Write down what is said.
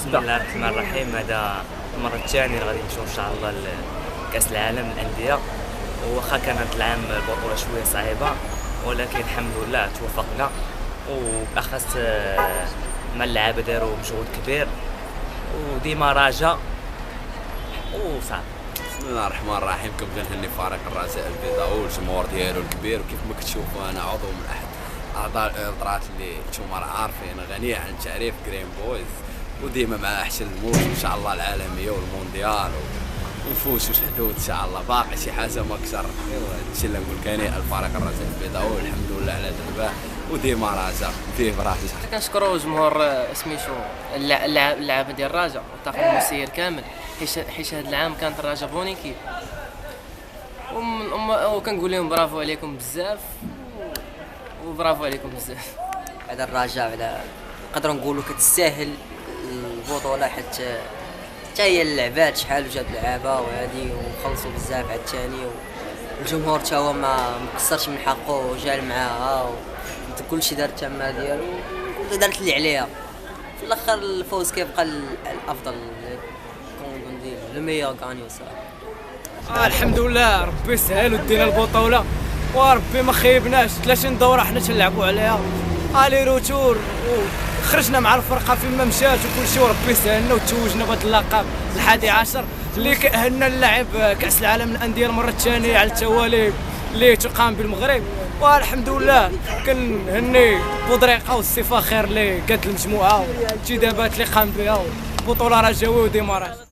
بسم الله الرحمن الرحيم. هذا المرة الثانية غادي نمشيو ان شاء الله لكأس العالم للأندية، وواخا كانت العام البطولة شوية صعيبة ولكن الحمد لله توفقنا، وبأخص مع اللعابة داروا مجهود كبير وديما راجع وصافي. بسم الله الرحمن الرحيم. كنبغي نهني فريق الرجاء البيضاوي والجمهور ديالو الكبير، وكيف ما كتشوفوا انا عضو من احد اعضاء الإطارات اللي نتوما عارفين غنية عن التعريف جرين بويز، وديما مع احسن الموت ان شاء الله العالميه والمونديال ونفوزوا الحدود ان شاء الله. باقي شي حاجه ما اكثر، هادشي اللي نقول كاين الفريق الرجاء البيضاوي الحمد لله على ذنبه وديما راجع فيه براحته. كنشكروا جمهور سميتو اللعابه ديال الرجاء والطاقم المسير كامل، حيت هذا العام كانت الرجاء بون ايكيب، وكنقول لهم برافو عليكم بزاف وبرافو عليكم بزاف. هذا الرجاء على نقدروا نقولوا كتستاهل البطوله، حتى هي اللعبات شحال وجات لعابه وهذه وخلصوا بزاف على الثاني، والجمهور تا هو ما مقصرش من حقه وجا معاها كلشي دار التمه ديالو ودارت اللي عليها. في الاخر الفوز كيبقى الافضل، كون ندير لو ميور غاني صافي. الحمد لله ربي سهل ودينا البطوله وربي ما خيبناش. 30 دوره حنا تنلعبوا عليها الي روتور وخرجنا مع الفرقه فين ما مشات وكلشي، وربي سهلنا وتوجنا بهذا اللقب ال11 اللي كأهلنا نلعب كاس العالم للانديه المره الثانيه على التوالي اللي تقام بالمغرب. والحمد لله كنهني بودريقه والصفه خير اللي قاد المجموعه والانتدابات اللي قام بها، بطوله رجاويه وديماراج.